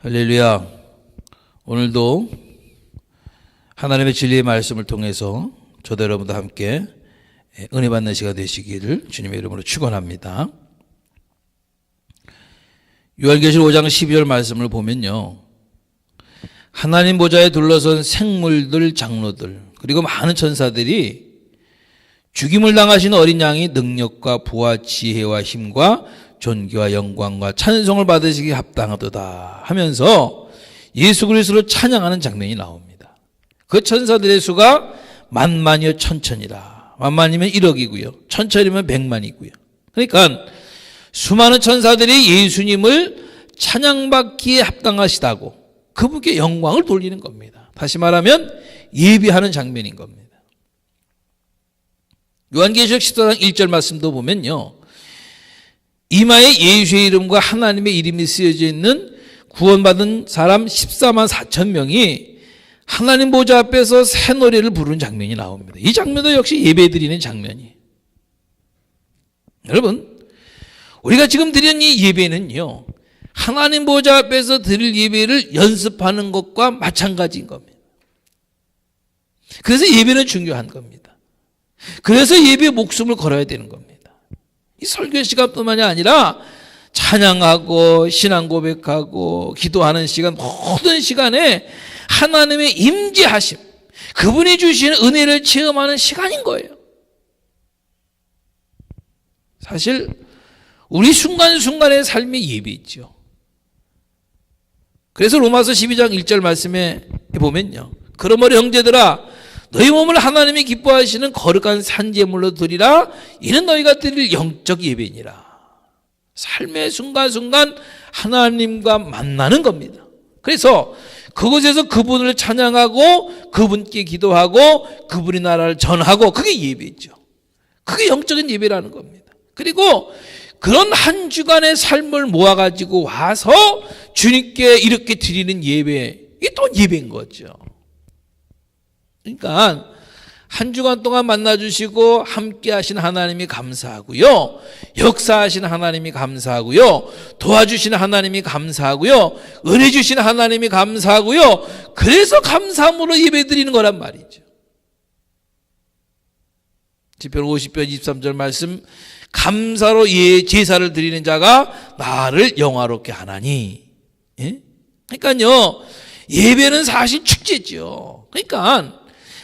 할렐루야. 오늘도 하나님의 진리의 말씀을 통해서 저도 여러분도 함께 은혜 받는 시간 되시기를 주님의 이름으로 축원합니다. 요한계시록 5장 12절 말씀을 보면요, 하나님 보좌에 둘러선 생물들, 장로들, 그리고 많은 천사들이 죽임을 당하신 어린 양이 능력과 부와 지혜와 힘과 존귀와 영광과 찬송을 받으시기 합당하도다 하면서 예수 그리스도를 찬양하는 장면이 나옵니다. 그 천사들의 수가 만만이여 천천이라. 만만이면 1억이고요. 천천이면 100만이고요. 그러니까 수많은 천사들이 예수님을 찬양받기에 합당하시다고 그분께 영광을 돌리는 겁니다. 다시 말하면 예배하는 장면인 겁니다. 요한계시록 14장 1절 말씀도 보면요, 이마에 예수의 이름과 하나님의 이름이 쓰여져 있는 구원받은 사람 14만 4천 명이 하나님 보좌 앞에서 새 노래를 부르는 장면이 나옵니다. 이 장면도 역시 예배드리는 장면이에요. 여러분, 우리가 지금 드리는 이 예배는요, 하나님 보좌 앞에서 드릴 예배를 연습하는 것과 마찬가지인 겁니다. 그래서 예배는 중요한 겁니다. 그래서 예배에 목숨을 걸어야 되는 겁니다. 이 설교 시간뿐만이 아니라 찬양하고 신앙 고백하고 기도하는 시간, 모든 시간에 하나님의 임재하심, 그분이 주시는 은혜를 체험하는 시간인 거예요. 사실 우리 순간순간의 삶의 예배있죠. 그래서 로마서 12장 1절 말씀에 보면요, 그러므로 형제들아 너희 몸을 하나님이 기뻐하시는 거룩한 산제물로 드리라. 이는 너희가 드릴 영적 예배니라. 삶의 순간순간 하나님과 만나는 겁니다. 그래서 그곳에서 그분을 찬양하고 그분께 기도하고 그분의 나라를 전하고, 그게 예배죠. 그게 영적인 예배라는 겁니다. 그리고 그런 한 주간의 삶을 모아가지고 와서 주님께 이렇게 드리는 예배, 이게 또 예배인 거죠. 그러니까 한 주간 동안 만나주시고 함께 하신 하나님이 감사하고요, 역사하신 하나님이 감사하고요, 도와주시는 하나님이 감사하고요, 은혜 주시는 하나님이 감사하고요, 그래서 감사함으로 예배드리는 거란 말이죠. 시편 50편 23절 말씀, 감사로 제사를 드리는 자가 나를 영화롭게 하나니. 예? 그러니까요, 예배는 사실 축제죠. 그러니까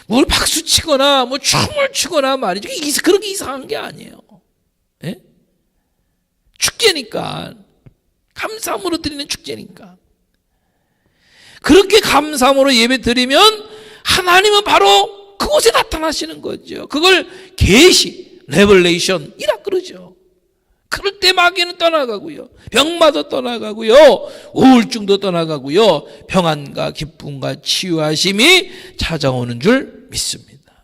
뭘 박수 치거나 뭐 춤을 추거나 말이죠, 그렇게 이상한 게 아니에요. 예? 축제니까, 감사함으로 드리는 축제니까. 그렇게 감사함으로 예배 드리면 하나님은 바로 그곳에 나타나시는 거죠. 그걸 계시, 레벨레이션이라 그러죠. 그럴 때 마귀는 떠나가고요, 병마도 떠나가고요, 우울증도 떠나가고요, 평안과 기쁨과 치유하심이 찾아오는 줄 믿습니다.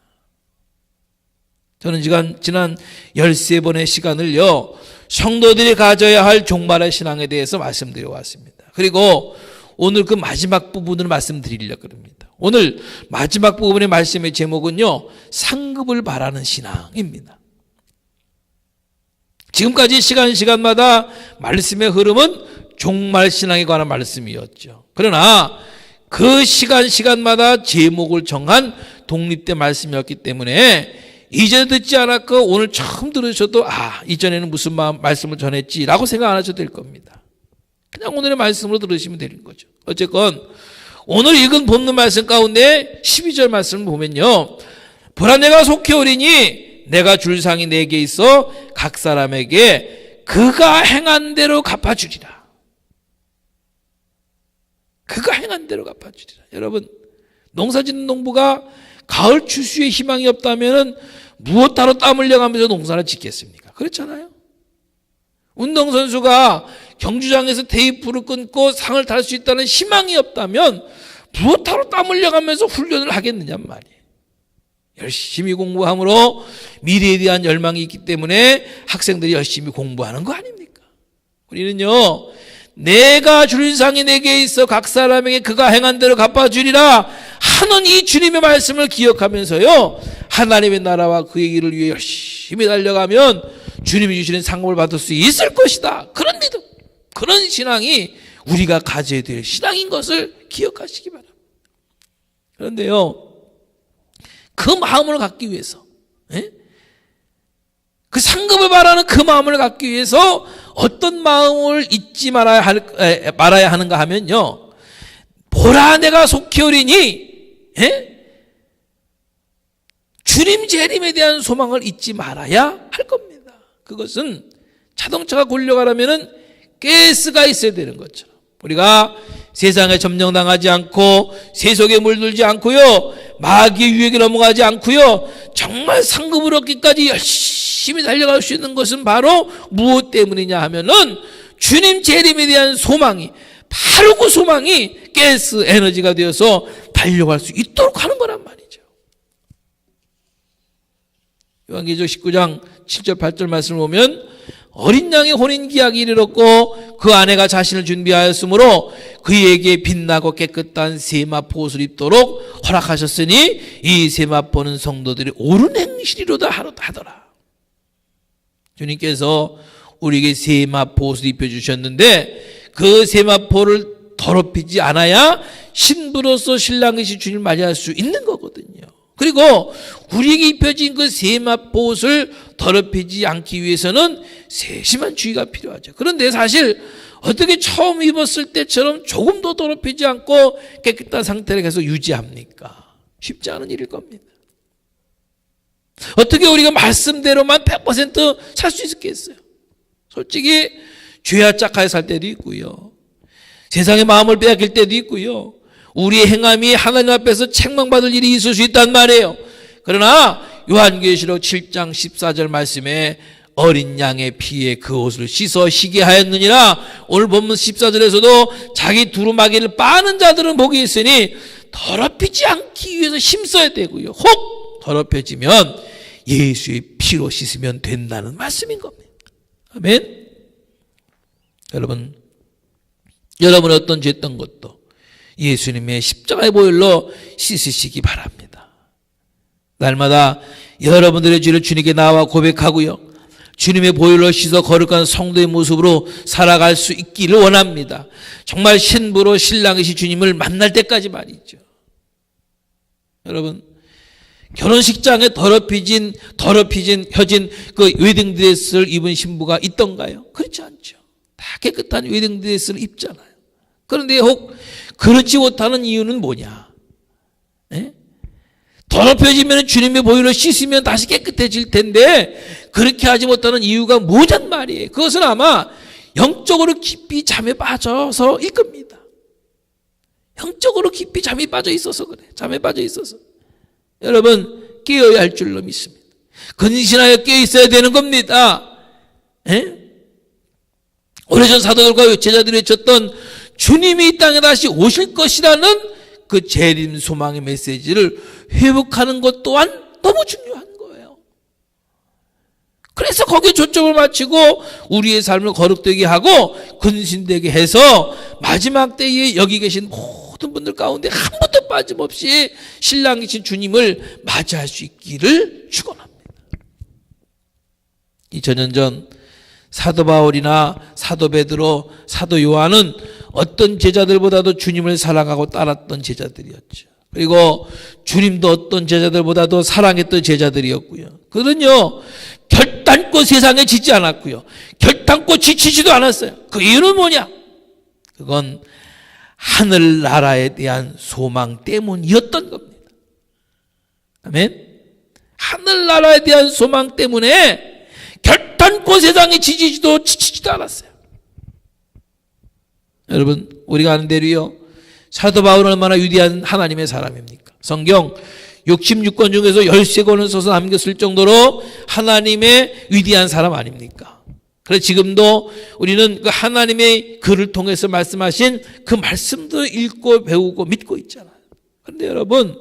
저는 지난 13번의 시간을요, 성도들이 가져야 할 종말의 신앙에 대해서 말씀드려 왔습니다. 그리고 오늘 그 마지막 부분을 말씀드리려고 합니다. 오늘 마지막 부분의 말씀의 제목은요, 상급을 바라는 신앙입니다. 지금까지 시간마다 말씀의 흐름은 종말 신앙에 관한 말씀이었죠. 그러나 그 시간마다 제목을 정한 독립된 말씀이었기 때문에 이제 듣지 않았고 오늘 처음 들으셔도 이전에는 무슨 말씀을 전했지라고 생각 안 하셔도 될 겁니다. 그냥 오늘의 말씀으로 들으시면 되는 거죠. 어쨌건 오늘 읽은 본문 말씀 가운데 12절 말씀을 보면요, 보라 내가 속히 오리니 내가 줄 상이 내게 있어 각 사람에게 그가 행한 대로 갚아주리라. 그가 행한 대로 갚아주리라. 여러분, 농사짓는 농부가 가을 추수에 희망이 없다면 무엇 하러 땀 흘려가면서 농사를 짓겠습니까? 그렇잖아요. 운동선수가 경주장에서 테이프를 끊고 상을 탈 수 있다는 희망이 없다면 무엇 하러 땀 흘려가면서 훈련을 하겠느냐 말이에요. 열심히 공부함으로 미래에 대한 열망이 있기 때문에 학생들이 열심히 공부하는 거 아닙니까? 우리는요, 내가 줄 상이 내게 있어 각 사람에게 그가 행한 대로 갚아주리라 하는 이 주님의 말씀을 기억하면서요, 하나님의 나라와 그의 일을 위해 열심히 달려가면 주님이 주시는 상급을 받을 수 있을 것이다. 그런 믿음, 그런 신앙이 우리가 가져야 될 신앙인 것을 기억하시기 바랍니다. 그런데요, 그 마음을 갖기 위해서, 그 상급을 바라는 그 마음을 갖기 위해서 어떤 마음을 잊지 말아야 하는가 하면요, 보라 내가 속히 오리니, 주님 재림에 대한 소망을 잊지 말아야 할 겁니다. 그것은 자동차가 굴려가려면 가스가 있어야 되는 것처럼 우리가 세상에 점령당하지 않고 세속에 물들지 않고요, 마귀의 유혹에 넘어가지 않고요, 정말 상급을 얻기까지 열심히 달려갈 수 있는 것은 바로 무엇 때문이냐 하면은 주님 재림에 대한 소망이, 바로 그 소망이 가스 에너지가 되어서 달려갈 수 있도록 하는 거란 말이죠. 요한계시록 19장 7절 8절 말씀을 보면 어린 양의 혼인기약이 이르렀고 그 아내가 자신을 준비하였으므로 그에게 빛나고 깨끗한 세마포 옷을 입도록 허락하셨으니 이 세마포는 성도들이 옳은 행실이로다 하더라. 주님께서 우리에게 세마포 옷을 입혀주셨는데 그 세마포를 더럽히지 않아야 신부로서 신랑이신 주님을 맞이할 수 있는 거거든요. 그리고 우리에게 입혀진 그 세마포 옷을 더럽히지 않기 위해서는 세심한 주의가 필요하죠. 그런데 사실 어떻게 처음 입었을 때처럼 조금 더 더럽히지 않고 깨끗한 상태를 계속 유지합니까? 쉽지 않은 일일 겁니다. 어떻게 우리가 말씀대로만 100% 살 수 있겠어요? 솔직히 죄와 짝하여 살 때도 있고요, 세상의 마음을 빼앗길 때도 있고요, 우리의 행함이 하나님 앞에서 책망받을 일이 있을 수 있단 말이에요. 그러나 요한계시록 7장 14절 말씀에 어린 양의 피에 그 옷을 씻어 희게 하였느니라. 오늘 본문 14절에서도 자기 두루마기를 빠는 자들은 복이 있으니 더럽히지 않기 위해서 힘써야 되고요, 혹 더럽혀지면 예수의 피로 씻으면 된다는 말씀인 겁니다. 아멘. 여러분 어떤 죄 했던 것도 예수님의 십자가의 보혈로 씻으시기 바랍니다. 날마다 여러분들의 죄를 주님께 나와 고백하고요, 주님의 보혈로 씻어 거룩한 성도의 모습으로 살아갈 수 있기를 원합니다. 정말 신부로 신랑이신 주님을 만날 때까지 말이죠. 여러분, 결혼식장에 더럽혀진 그 웨딩드레스를 입은 신부가 있던가요? 그렇지 않죠. 다 깨끗한 웨딩드레스를 입잖아요. 그런데 혹 그렇지 못하는 이유는 뭐냐? 더럽혀지면 주님의 보혈로 씻으면 다시 깨끗해질 텐데 그렇게 하지 못하는 이유가 뭐냔 말이에요. 그것은 아마 영적으로 깊이 잠에 빠져서일 겁니다. 영적으로 깊이 잠이 빠져 있어서 그래. 잠에 빠져 있어서. 여러분, 깨어야 할 줄로 믿습니다. 근신하여 깨어 있어야 되는 겁니다. 오래전 사도들과 제자들이 외쳤던 주님이 이 땅에 다시 오실 것이라는 그 재림 소망의 메시지를 회복하는 것 또한 너무 중요한 거예요. 그래서 거기에 초점을 맞추고 우리의 삶을 거룩되게 하고 근신되게 해서 마지막 때에 여기 계신 모든 분들 가운데 한 번도 빠짐없이 신랑이신 주님을 맞이할 수 있기를 축원합니다. 2000년 전 사도 바울이나 사도 베드로, 사도 요한은 어떤 제자들보다도 주님을 사랑하고 따랐던 제자들이었죠. 그리고 주님도 어떤 제자들보다도 사랑했던 제자들이었고요. 그들은요, 결단코 세상에 지지 않았고요, 결단코 지치지도 않았어요. 그 이유는 뭐냐? 그건 하늘나라에 대한 소망 때문이었던 겁니다. 아멘. 하늘나라에 대한 소망 때문에 결단코 세상에 지치지도 않았어요. 여러분, 우리가 아는 대로요, 사도 바울은 얼마나 위대한 하나님의 사람입니까? 성경 66권 중에서 13권을 써서 남겼을 정도로 하나님의 위대한 사람 아닙니까? 그래서 지금도 우리는 그 하나님의 글을 통해서 말씀하신 그 말씀도 읽고 배우고 믿고 있잖아요. 그런데 여러분,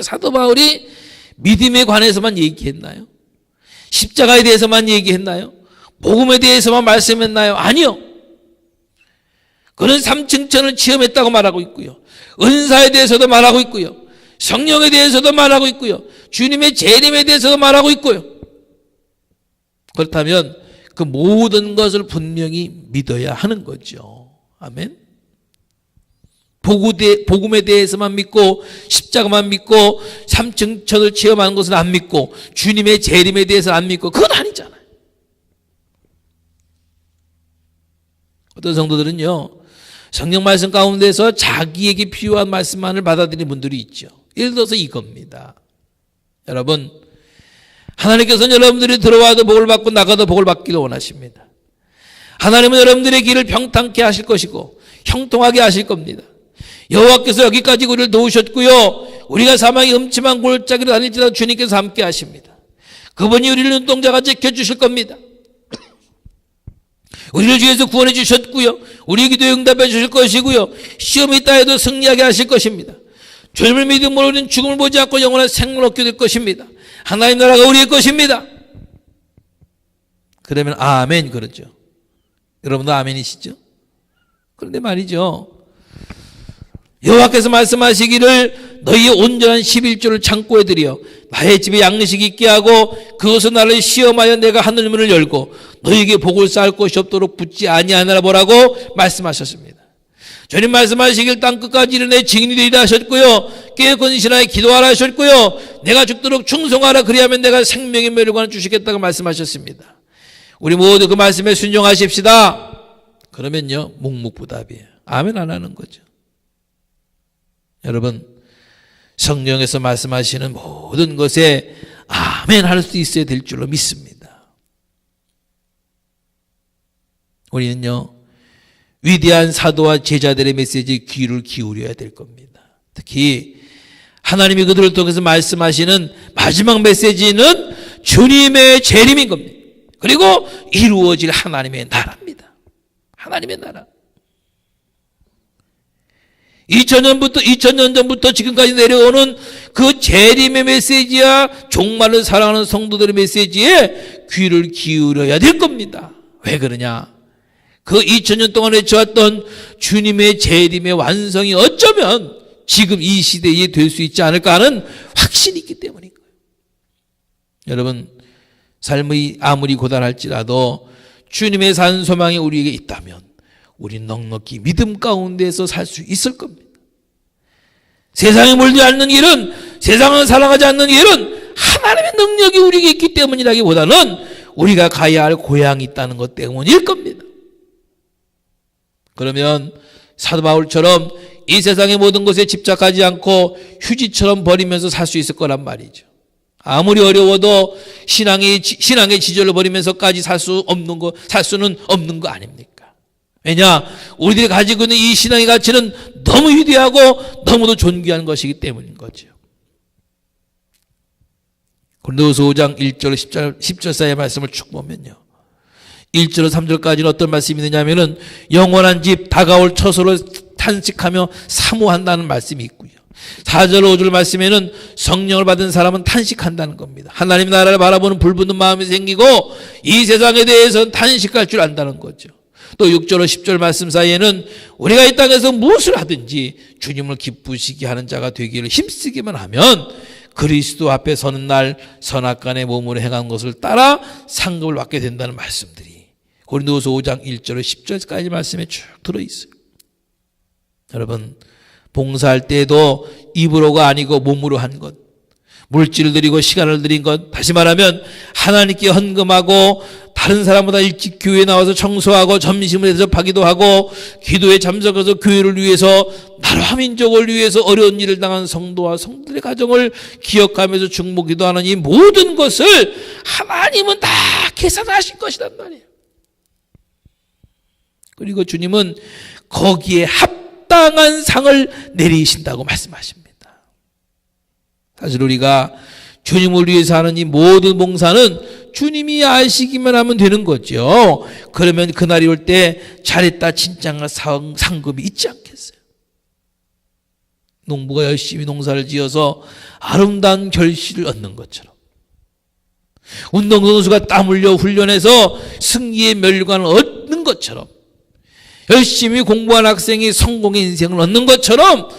사도 바울이 믿음에 관해서만 얘기했나요? 십자가에 대해서만 얘기했나요? 복음에 대해서만 말씀했나요? 아니요. 그는 삼층천을 체험했다고 말하고 있고요, 은사에 대해서도 말하고 있고요, 성령에 대해서도 말하고 있고요, 주님의 재림에 대해서도 말하고 있고요. 그렇다면 그 모든 것을 분명히 믿어야 하는 거죠. 아멘. 복음에 대해서만 믿고 십자가만 믿고 삼층천을 체험하는 것은 안 믿고 주님의 재림에 대해서는 안 믿고 그건 아니잖아요. 어떤 성도들은요, 성경 말씀 가운데서 자기에게 필요한 말씀만을 받아들이는 분들이 있죠. 예를 들어서 이겁니다. 여러분, 하나님께서는 여러분들이 들어와도 복을 받고 나가도 복을 받기를 원하십니다. 하나님은 여러분들의 길을 평탄케 하실 것이고 형통하게 하실 겁니다. 여호와께서 여기까지 우리를 도우셨고요, 우리가 사망의 음침한 골짜기로 다닐지라도 주님께서 함께 하십니다. 그분이 우리를 눈동자가 지켜주실 겁니다. 우리를 주에서 구원해 주셨고요, 우리 기도에 응답해 주실 것이고요, 시험이 있다 해도 승리하게 하실 것입니다. 주님을 믿음으로 우리는 죽음을 보지 않고 영원한 생명을 얻게 될 것입니다. 하나님 나라가 우리의 것입니다. 그러면 아멘 그러죠. 여러분도 아멘이시죠? 그런데 말이죠, 여호와께서 말씀하시기를 너희의 온전한 11조를 창고에 들여 나의 집에 양식이 있게 하고 그것은 나를 시험하여 내가 하늘 문을 열고 너희에게 복을 쌓을 것이 없도록 붙지 아니하느라 보라고 말씀하셨습니다. 주님 말씀하시길 땅 끝까지 이르내 증인이 되리라 하셨고요, 깨어있는 신하에 기도하라 하셨고요, 내가 죽도록 충성하라 그리하면 내가 생명의 멸관을 주시겠다고 말씀하셨습니다. 우리 모두 그 말씀에 순종하십시다. 그러면요, 묵묵부답이에요. 아멘 안 하는 거죠. 여러분, 성령에서 말씀하시는 모든 것에 아멘 할 수 있어야 될 줄로 믿습니다. 우리는요, 위대한 사도와 제자들의 메시지에 귀를 기울여야 될 겁니다. 특히 하나님이 그들을 통해서 말씀하시는 마지막 메시지는 주님의 재림인 겁니다. 그리고 이루어질 하나님의 나라입니다. 하나님의 나라. 2000년 전부터 지금까지 내려오는 그 재림의 메시지야 종말을 사랑하는 성도들의 메시지에 귀를 기울여야 될 겁니다. 왜 그러냐? 그 2000년 동안 외쳐왔던 주님의 재림의 완성이 어쩌면 지금 이 시대에 될 수 있지 않을까 하는 확신이 있기 때문인 거예요. 여러분, 삶이 아무리 고단할지라도 주님의 산 소망이 우리에게 있다면 우린 넉넉히 믿음 가운데서 살 수 있을 겁니다. 세상에 물지 않는 일은, 세상을 사랑하지 않는 일은 하나님의 능력이 우리에게 있기 때문이라기보다는 우리가 가야 할 고향이 있다는 것 때문일 겁니다. 그러면 사도 바울처럼 이 세상의 모든 것에 집착하지 않고 휴지처럼 버리면서 살 수 있을 거란 말이죠. 아무리 어려워도 신앙의 지절로 버리면서까지 살 수는 없는 거 아닙니까? 왜냐? 우리들이 가지고 있는 이 신앙의 가치는 너무 위대하고 너무도 존귀한 것이기 때문인 거죠. 고린도후서 5장 1절 10절 사이의 말씀을 쭉 보면요, 1절로 3절까지는 어떤 말씀이 있느냐면은 영원한 집 다가올 처소를 탄식하며 사모한다는 말씀이 있고요, 4절 5절 말씀에는 성령을 받은 사람은 탄식한다는 겁니다. 하나님 나라를 바라보는 불붙는 마음이 생기고 이 세상에 대해서는 탄식할 줄 안다는 거죠. 또 6절로 10절 말씀 사이에는 우리가 이 땅에서 무엇을 하든지 주님을 기쁘시게 하는 자가 되기를 힘쓰기만 하면 그리스도 앞에 서는 날 선악간의 몸으로 행한 것을 따라 상급을 받게 된다는 말씀들이 고린도후서 5장 1절로 10절까지 말씀에 쭉 들어있어요. 여러분, 봉사할 때에도 입으로가 아니고 몸으로 한 것, 물질을 들이고 시간을 들인 것, 다시 말하면 하나님께 헌금하고 다른 사람보다 일찍 교회에 나와서 청소하고 점심을 대접하기도 하고 기도에 참석해서 교회를 위해서, 나라 민족을 위해서 어려운 일을 당한 성도와 성도들의 가정을 기억하면서 중보기도하는 이 모든 것을 하나님은 다 계산하실 것이란 말이에요. 그리고 주님은 거기에 합당한 상을 내리신다고 말씀하십니다. 사실 우리가 주님을 위해서 하는 이 모든 봉사는 주님이 아시기만 하면 되는 거죠. 그러면 그날이 올 때 잘했다 칭찬할 상급이 있지 않겠어요? 농부가 열심히 농사를 지어서 아름다운 결실을 얻는 것처럼, 운동선수가 땀 흘려 훈련해서 승리의 멸관을 얻는 것처럼, 열심히 공부한 학생이 성공의 인생을 얻는 것처럼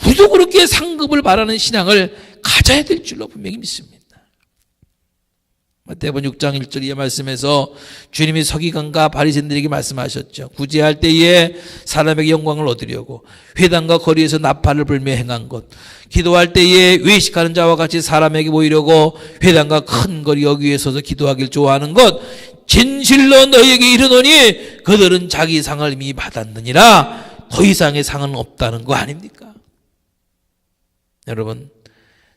우리도 그렇게 상급을 바라는 신앙을 가져야 될 줄로 분명히 믿습니다. 마태복음 6장 1절 말씀에서 주님이 서기관과 바리새인들에게 말씀하셨죠. 구제할 때에 사람에게 영광을 얻으려고 회당과 거리에서 나팔을 불며 행한 것, 기도할 때에 외식하는 자와 같이 사람에게 보이려고 회당과 큰 거리 여기에 서서 기도하길 좋아하는 것, 진실로 너희에게 이르노니 그들은 자기 상을 이미 받았느니라. 더 이상의 상은 없다는 거 아닙니까? 여러분,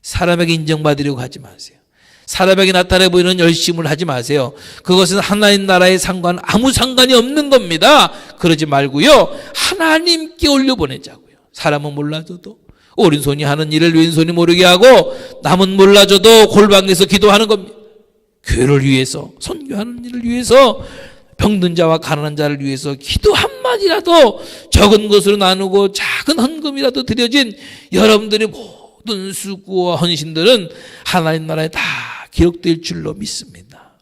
사람에게 인정받으려고 하지 마세요. 사람에게 나타내 보이는 열심을 하지 마세요. 그것은 하나님 나라의 상관 아무 상관이 없는 겁니다. 그러지 말고요, 하나님께 올려보내자고요. 사람은 몰라줘도 오른손이 하는 일을 왼손이 모르게 하고, 남은 몰라줘도 골방에서 기도하는 겁니다. 교회를 위해서, 선교하는 일을 위해서, 병든 자와 가난한 자를 위해서 기도 한마디라도 적은 것으로 나누고 작은 헌금이라도 드려진 여러분들의 모든 수고와 헌신들은 하나님 나라에 다 기록될 줄로 믿습니다.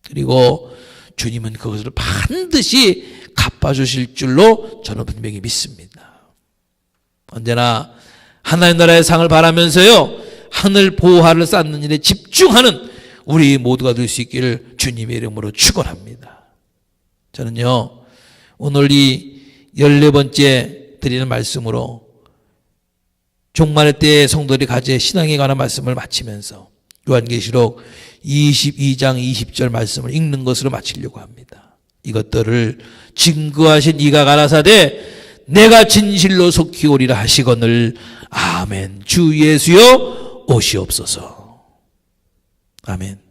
그리고 주님은 그것을 반드시 갚아주실 줄로 저는 분명히 믿습니다. 언제나 하나님 나라의 상을 바라면서요, 하늘 보화를 쌓는 일에 집중하는 우리 모두가 될 수 있기를 주님의 이름으로 축원합니다. 저는요, 오늘 이 14번째 드리는 말씀으로 종말의 때에 성도들이 가질 신앙에 관한 말씀을 마치면서 요한계시록 22장 20절 말씀을 읽는 것으로 마치려고 합니다. 이것들을 증거하신 이가 가라사대 내가 진실로 속히 오리라 하시거늘 아멘. 주 예수여 오시옵소서. 아멘.